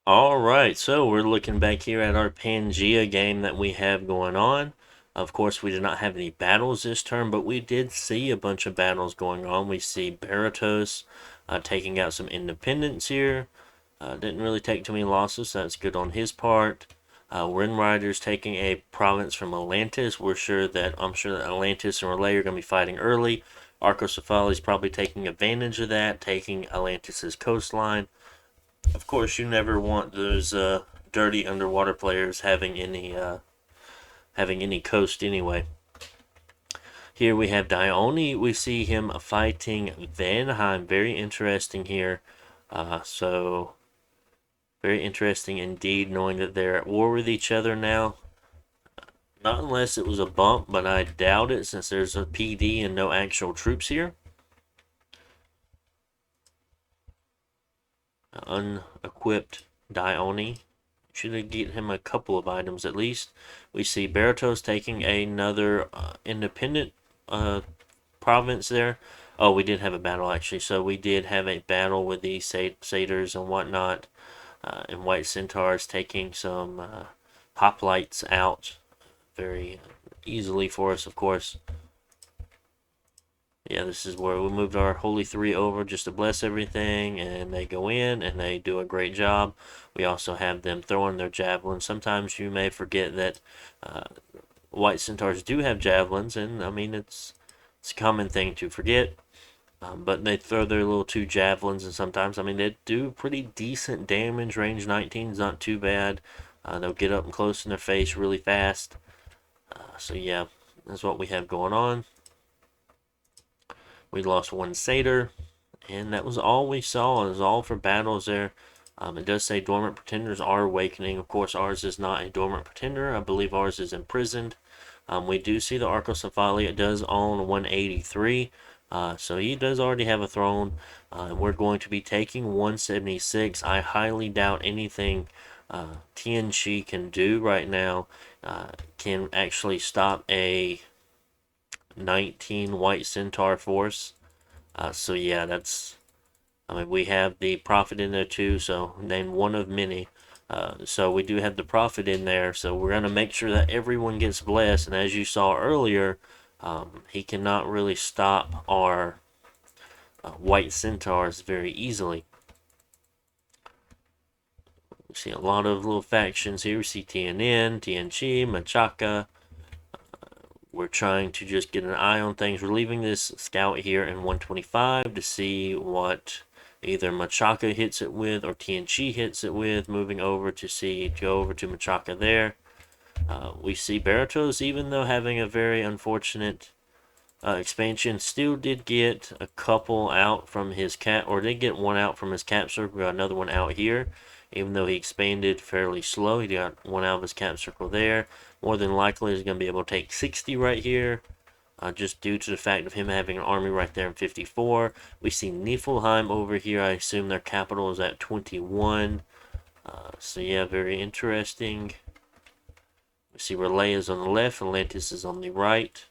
Alright, so we're looking back here at our Pangea game that we have going on. Of course, we did not have any battles this turn, but we did see a bunch of battles going on. We see Baratos taking out some independents here. Didn't really take too many losses, so that's good on his part. Wind Riders taking a province from Atlantis. I'm sure that Atlantis and Relay are going to be fighting early. Arcocephali is probably taking advantage of that, taking Atlantis's coastline. Of course, you never want those dirty underwater players having any coast anyway. Here we have Dione. We see him fighting Vanheim. Very interesting here. So very interesting indeed, knowing that they're at war with each other now. Not unless it was a bump, but I doubt it since there's a PD and no actual troops here. Unequipped Dione. Should get him a couple of items at least. We see Baratos taking another independent province there. Oh, we did have a battle actually. So we did have a battle with the satyrs and whatnot. And White Centaurs taking some hoplites out very easily for us, of course. Yeah, this is where we moved our Holy Three over just to bless everything, and they go in and they do a great job. We also have them throwing their javelins. Sometimes you may forget that White Centaurs do have javelins, and I mean, it's a common thing to forget. But they throw their little two javelins, and sometimes, I mean, they do pretty decent damage. Range 19 is not too bad. They'll get up and close in their face really fast. So yeah, that's what we have going on. We lost one satyr, and that was all we saw. It was all for battles there. It does say dormant pretenders are awakening. Of course, ours is not a dormant pretender. I believe ours is imprisoned. We do see the Arcocephali. It does own 183. So he does already have a throne. We're going to be taking 176. I highly doubt anything Tianchi can do right now can actually stop a 19 White Centaur force. So yeah, I mean, we have the Prophet in there too, so then one of many. So we do have the Prophet in there, so we're going to make sure that everyone gets blessed. And as you saw earlier, he cannot really stop our White Centaurs very easily. We see a lot of little factions here. We see TNN, TNG, Machaca. We're trying to just get an eye on things. We're leaving this scout here in 125 to see what either Machaca hits it with or TNG hits it with. Moving over to go over to Machaca there. We see Baratos, even though having a very unfortunate expansion, still did get a couple out from his did get one out from his cap circle. We got another one out here. Even though he expanded fairly slow, he got one out of his cap circle there. More than likely, he's going to be able to take 60 right here, just due to the fact of him having an army right there in 54. We see Niflheim over here. I assume their capital is at 21. So yeah, very interesting. We see Relay is on the left, Atlantis is on the right.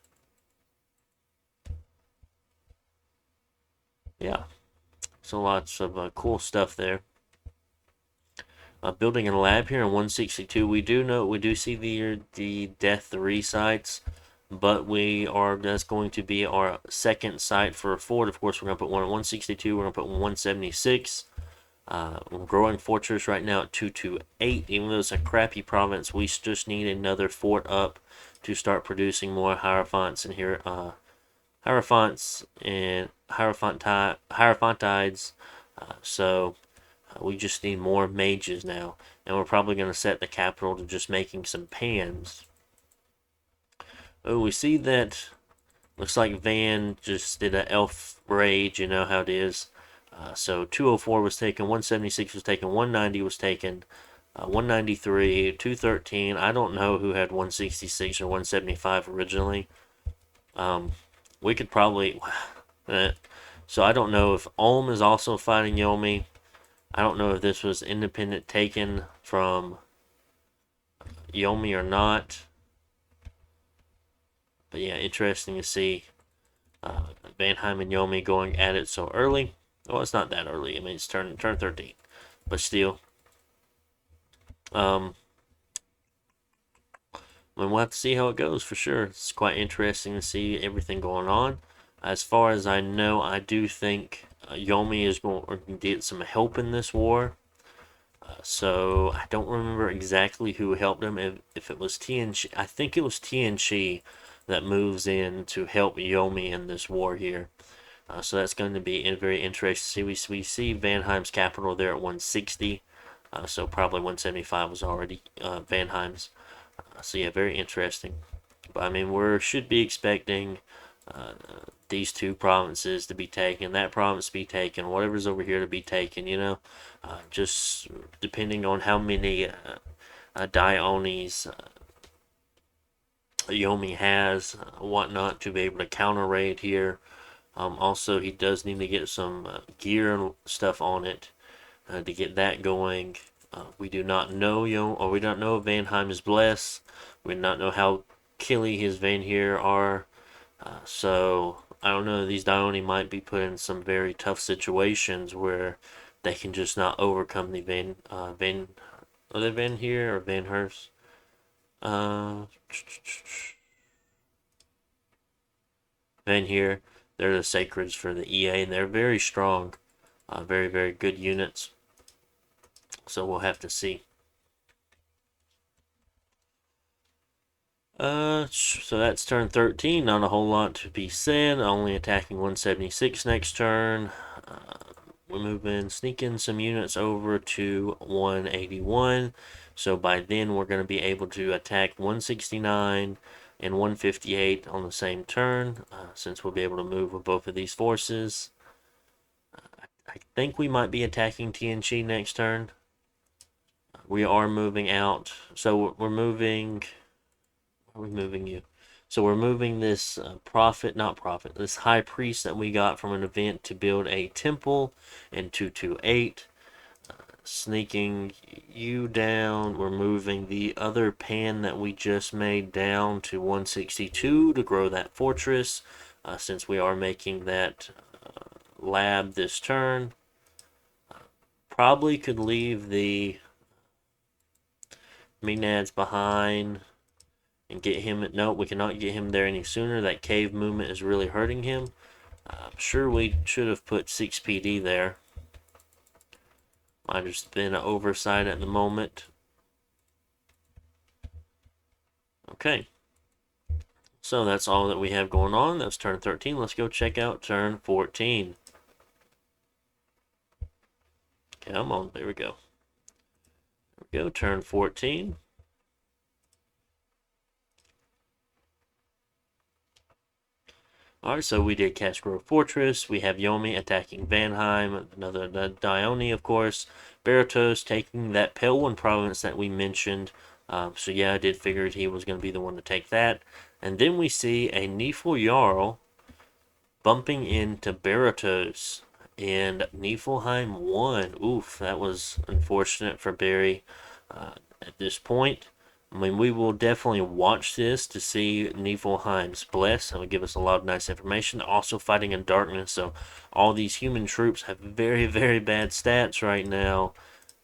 Yeah, so lots of cool stuff there. Building a lab here in 162. We do see the Death 3 sites, but that's going to be our second site for a fort. Of course, we're going to put one at 162. We're going to put 176. Growing fortress right now at 228. Even though it's a crappy province, we just need another fort up to start producing more Hierophants in here. Hierophants and Hierophantides. So we just need more mages now. And we're probably going to set the capital to just making some pans. Oh, we see that looks like Van just did an elf rage, you know how it is. So 204 was taken, 176 was taken, 190 was taken, 193, 213. I don't know who had 166 or 175 originally. We could probably... So I don't know if Ulm is also fighting Yomi. I don't know if this was independent taken from Yomi or not. But yeah, interesting to see Vanheim and Yomi going at it so early. Well, it's not that early. I mean, it's turn 13. But still. I mean, we'll have to see how it goes for sure. It's quite interesting to see everything going on. As far as I know, I do think Yomi is going to get some help in this war. So I don't remember exactly who helped him. If it was TNC, I think it was TNC that moves in to help Yomi in this war here. So that's going to be very interesting. We see Vanheim's capital there at 160. So probably 175 was already Vanheim's. So yeah, very interesting. But I mean, we should be expecting uh, these two provinces to be taken, that province to be taken, whatever's over here to be taken. Just depending on how many Dionis Yomi has, whatnot, to be able to counter raid here. Also, he does need to get some gear and stuff on it to get that going. We do not know we don't know if Vanheim is blessed. We do not know how killy his Van here are. So I don't know. These Dione might be put in some very tough situations where they can just not overcome the Van. Are they Van here or Van Hurst? Uh, Van here. They're the sacreds for the EA, and they're very strong. Very, very good units. So we'll have to see. So that's turn 13. Not a whole lot to be said. Only attacking 176 next turn. We're moving, sneaking some units over to 181. So by then we're going to be able to attack 169 and 158 on the same turn, since we'll be able to move with both of these forces. I think we might be attacking TNC next turn. We are moving out. So we're moving. Where are we moving you? So we're moving this this high priest that we got from an event to build a temple in 228. Sneaking you down. We're moving the other pan that we just made down to 162 to grow that fortress, since we are making that lab this turn. Probably could leave the Menads behind and get him. No, we cannot get him there any sooner. That cave movement is really hurting him. I'm sure we should have put 6 PD there. Might have just been an oversight at the moment. Okay. So that's all that we have going on. That's turn 13. Let's go check out turn 14. Come on, there we go. There we go, turn 14. Alright, so we did Cash Grove Fortress. We have Yomi attacking Vanheim, another Dione, of course. Baratos taking that Pale One province that we mentioned. So yeah, I did figure he was going to be the one to take that. And then we see a Nifl Jarl bumping into Baratos. And Niflheim won. Oof, that was unfortunate for Barry at this point. I mean, we will definitely watch this to see Niflheim's bless. That would give us a lot of nice information. They're also fighting in darkness, so all these human troops have very, very bad stats right now.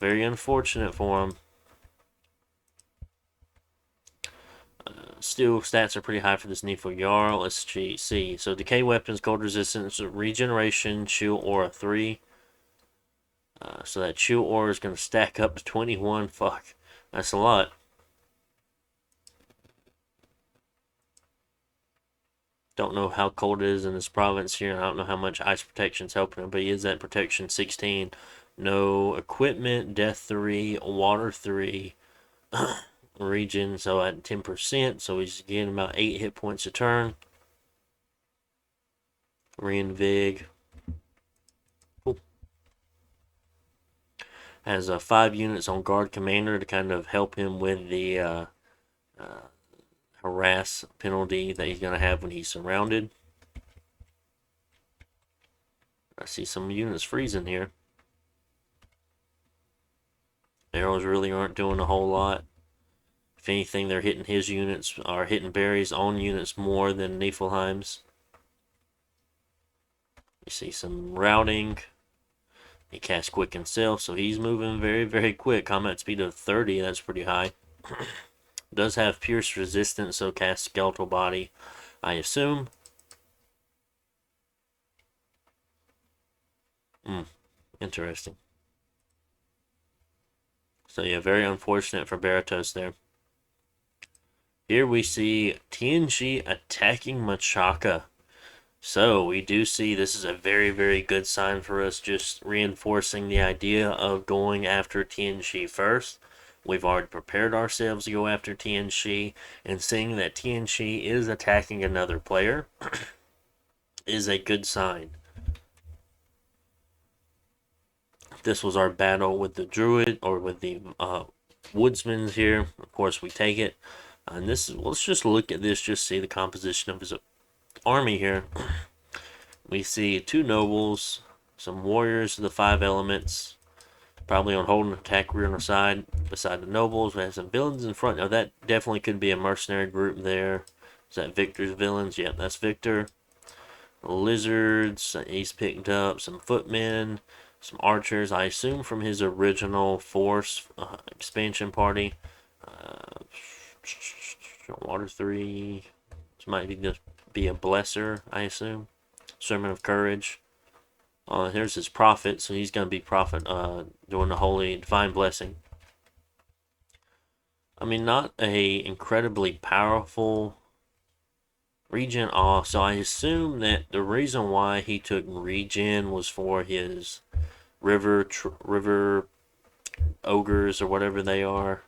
Very unfortunate for them. Still, stats are pretty high for this Nifl Jarl. Let's see. So, decay weapons, cold resistance, regeneration, chill aura 3. So that chill aura is going to stack up to 21. Fuck, that's a lot. Don't know how cold it is in this province here. I don't know how much ice protection's helping him, but he is at protection 16. No equipment, death 3, water 3, region, so at 10%. So he's getting about 8 hit points a turn. Reinvig. Cool. Has 5 units on guard commander to kind of help him with the harass penalty that he's going to have when he's surrounded. I see some units freezing here. Arrows really aren't doing a whole lot. If anything, they're hitting his units, or hitting Barry's own units more than Niflheim's. You see some routing. He casts quick himself, so he's moving very, very quick. Combat speed of 30, that's pretty high. Does have pierce resistance, so casts skeletal body, I assume. Interesting. So yeah, very unfortunate for Baratos there. Here we see TNG attacking Machaka. So we do see this is a very, very good sign for us, just reinforcing the idea of going after TNG first. We've already prepared ourselves to go after TNG, and seeing that TNG is attacking another player is a good sign. This was our battle with the Druid, or with the Woodsmans here. Of course, we take it. And this is, let's just look at this, just see the composition of his army here. We see 2 nobles, some warriors of the 5 elements, probably on hold and attack rear on the side, beside the nobles. We have some villains in front. Now that definitely could be a mercenary group there. Is that Victor's villains? Yep, that's Victor. Lizards, he's picked up some footmen, some archers, I assume from his original Force expansion party. Water 3, this might be a blesser, I assume. Sermon of Courage. Here's his prophet, so he's going to be prophet doing the holy divine blessing. I mean, not a incredibly powerful regen off, so I assume that the reason why he took regen was for his river ogres or whatever they are.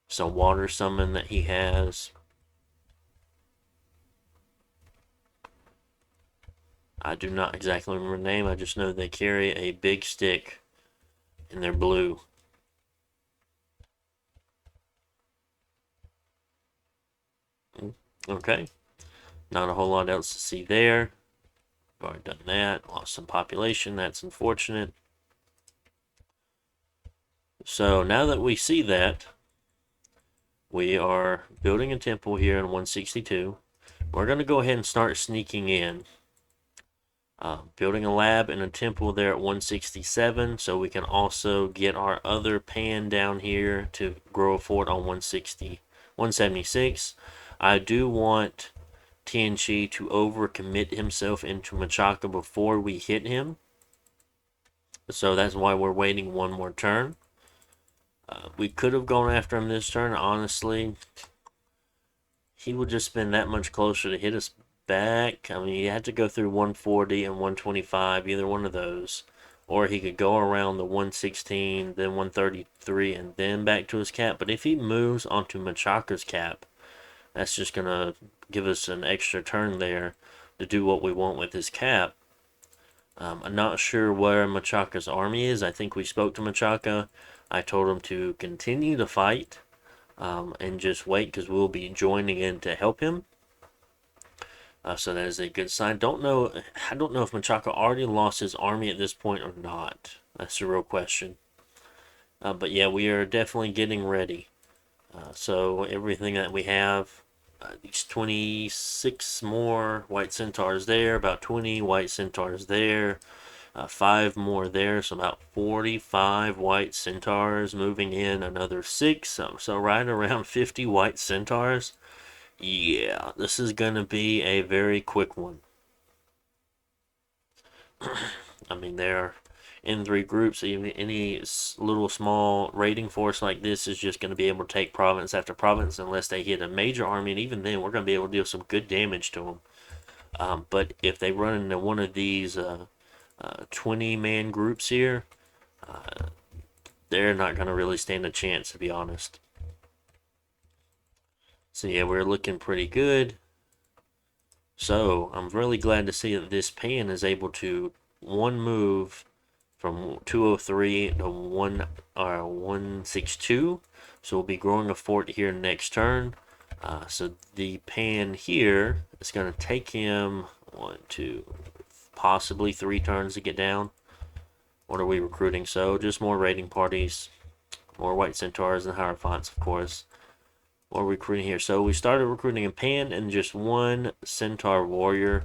Some water summon that he has. I do not exactly remember the name. I just know they carry a big stick and they're blue. Okay. Not a whole lot else to see there. I've already done that. Lost some population. That's unfortunate. So now that we see that, we are building a temple here in 162. We're going to go ahead and start sneaking in. Building a lab and a temple there at 167, so we can also get our other pan down here to grow a fort on 176. I do want TNG to overcommit himself into Machaka before we hit him, so that's why we're waiting one more turn. We could have gone after him this turn. Honestly, he would just been that much closer to hit us back. I mean, he had to go through 140 and 125, either one of those. Or he could go around the 116, then 133, and then back to his cap. But if he moves onto Machaka's cap, that's just going to give us an extra turn there to do what we want with his cap. I'm not sure where Machaka's army is. I think we spoke to Machaka. I told him to continue to fight and just wait, because we'll be joining in to help him. So that is a good sign. I don't know if Machaka already lost his army at this point or not. That's the real question. But yeah, we are definitely getting ready. So everything that we have, these 26 more white centaurs there, about 20 white centaurs there, 5 more there, so about 45 white centaurs moving in, another 6, so right around 50 white centaurs. Yeah, this is going to be a very quick one. I mean, they're in 3 groups. Even any little small raiding force like this is just going to be able to take province after province unless they hit a major army, and even then, we're going to be able to deal some good damage to them. But if they run into one of these 20-man groups here, they're not going to really stand a chance, to be honest. So yeah, we're looking pretty good. So I'm really glad to see that this pan is able to one move from 203 to 162. So we'll be growing a fort here next turn. So the pan here is going to take him 1, 2, possibly 3 turns to get down. What are we recruiting? So just more raiding parties, more white centaurs and hierophants, of course. What are we recruiting here? So we started recruiting a pan and just 1 centaur warrior,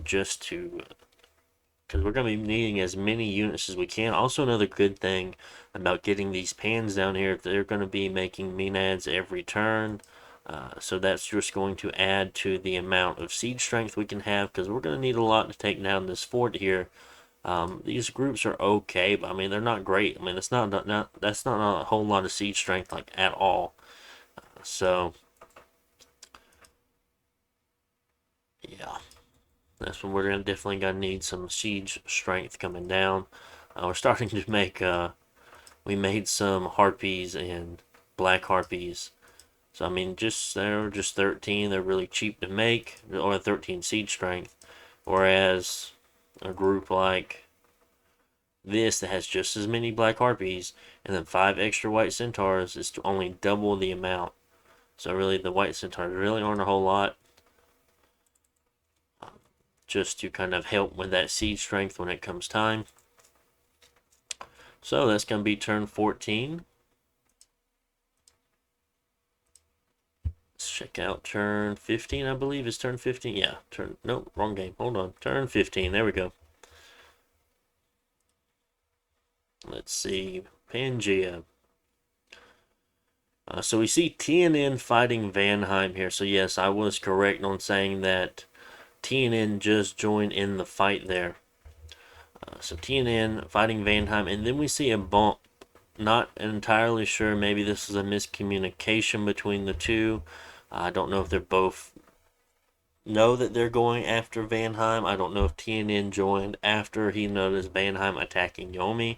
just to because we're going to be needing as many units as we can. Also, another good thing about getting these pans down here, they're going to be making Maenads every turn. So that's just going to add to the amount of siege strength we can have, because we're going to need a lot to take down this fort here. These groups are okay, but I mean they're not great. I mean that's not a whole lot of siege strength like at all. So yeah, that's when we're definitely gonna need some siege strength coming down. We're starting to make we made some harpies and black harpies. So I mean they're just 13. They're really cheap to make, or 13 siege strength, whereas a group like this that has just as many black harpies and then 5 extra white centaurs is to only double the amount. So really the white centaurs really aren't a whole lot, just to kind of help with that siege strength when it comes time. So that's going to be turn 14. Let's check out turn 15, I believe is turn 15. Yeah, nope, wrong game. Hold on. Turn 15. There we go. Let's see. Pangea. So we see TNN fighting Vanheim here. So yes, I was correct on saying that TNN just joined in the fight there. So TNN fighting Vanheim, and then we see a bump. Not entirely sure. Maybe this is a miscommunication between the two. I don't know if they're both know that they're going after Vanheim. I don't know if TNN joined after he noticed Vanheim attacking Yomi.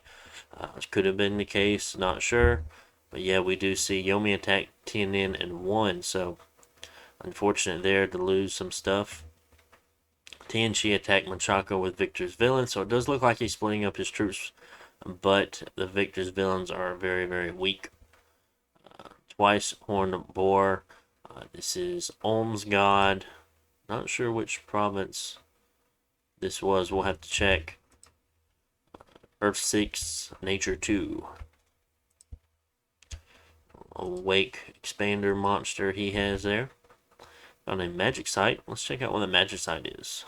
Which could have been the case, not sure. But yeah, we do see Yomi attack TNN and won, so unfortunate there to lose some stuff. Tianchi attacked Menchaca with Victor's villains, so it does look like he's splitting up his troops, but the Victor's villains are very, very weak. Twice Horned Boar. This is Ulm's God. Not sure which province this was. We'll have to check. Earth 6, Nature 2. Awake expander monster he has there. On a magic site. Let's check out what the magic site is.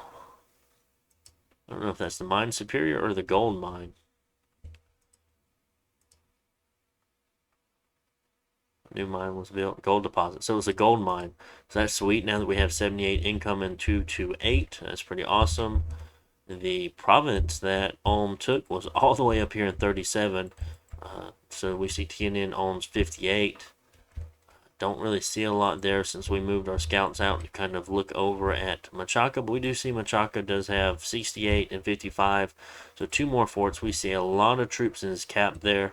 I don't know if that's the mine superior or the gold mine. New mine was built. Gold deposit. So it's a gold mine. So that's sweet. Now that we have 78 income and 228. That's pretty awesome. The province that Ulm took was all the way up here in 37. So we see TNN owns 58. Don't really see a lot there since we moved our scouts out to kind of look over at Menchaca, but we do see Menchaca does have 68 and 55, so 2 more forts. We see a lot of troops in his cap there,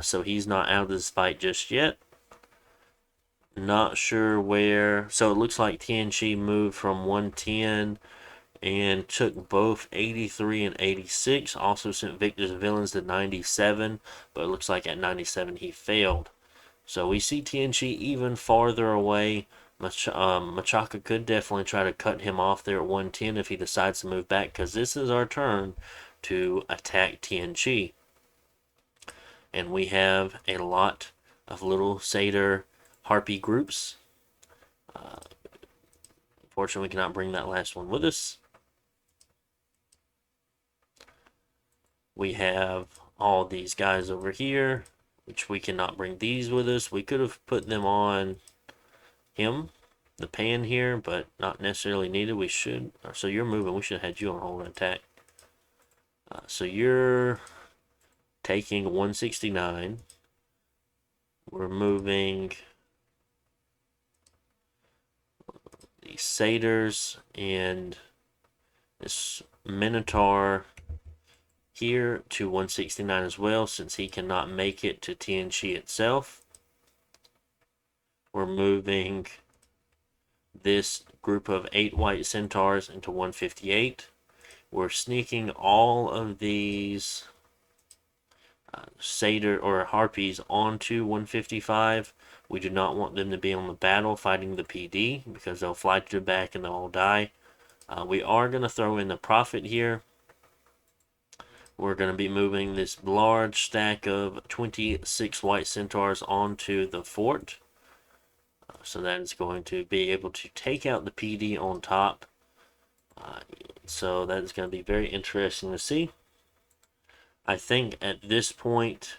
so he's not out of this fight just yet. Not sure where, so it looks like Tianchi moved from 110 and took both 83 and 86, also sent Victor's villains to 97, but it looks like at 97 he failed. So we see Tianchi even farther away. Menchaca could definitely try to cut him off there at 110 if he decides to move back, because this is our turn to attack Tianchi. And we have a lot of little satyr harpy groups. Unfortunately, we cannot bring that last one with us. We have all these guys over here, which we cannot bring these with us. We could have put them on him, the pan here, but not necessarily needed. We should. So you're moving. We should have had you on hold and attack. So you're taking 169. We're moving the satyrs and this minotaur here to 169 as well, since he cannot make it to Tianchi itself. We're moving this group of 8 white centaurs into 158. We're sneaking all of these satyr or harpies onto 155. We do not want them to be on the battle fighting the PD, because they'll fly to the back and they'll all die. We are going to throw in the prophet here. We're going to be moving this large stack of 26 white centaurs onto the fort. So that is going to be able to take out the PD on top. So that's going to be very interesting to see. I think at this point,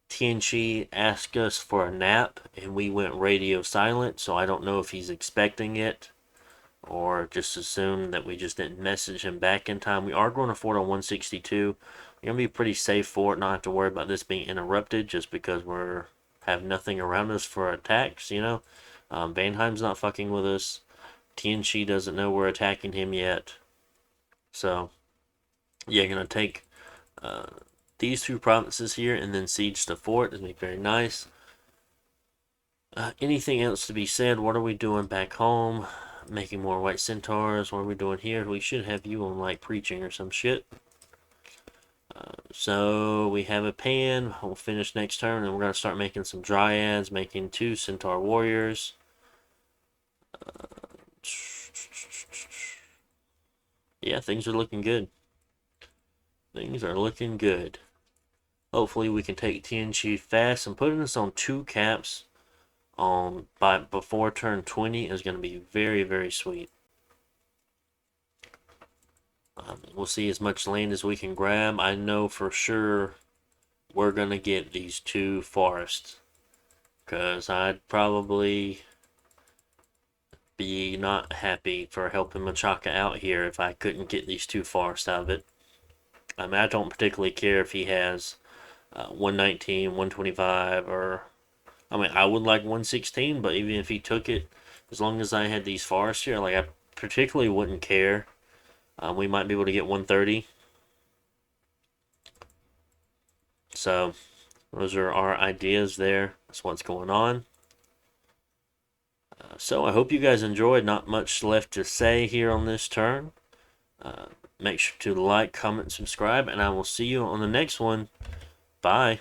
Tianchi asked us for a nap and we went radio silent, so I don't know if he's expecting it or just assumed that we just didn't message him back in time. We are going to fort on 162. We're going to be pretty safe for it, not have to worry about this being interrupted just because we're have nothing around us for attacks, you know. Vanheim's not fucking with us. Tianchi doesn't know we're attacking him yet. So, yeah, going to take these two provinces here and then siege the fort. It's going to be very nice. Anything else to be said? What are we doing back home? Making more white centaurs. What are we doing here? We should have you on like preaching or some shit. So we have a pan. We'll finish next turn, and we're gonna start making some dryads, making 2 centaur warriors. Yeah, things are looking good. Things are looking good. Hopefully we can take Tianchi fast, and putting us on 2 caps before turn 20 is going to be very, very sweet. We'll see as much land as we can grab. I know for sure we're going to get these 2 forests, because I'd probably be not happy for helping Machaka out here if I couldn't get these 2 forests out of it. I mean, I don't particularly care if he has 119, 125, or I mean, I would like 116, but even if he took it, as long as I had these forests here, like I particularly wouldn't care. We might be able to get 130. So those are our ideas there. That's what's going on. So I hope you guys enjoyed. Not much left to say here on this turn. Make sure to like, comment, subscribe, and I will see you on the next one. Bye.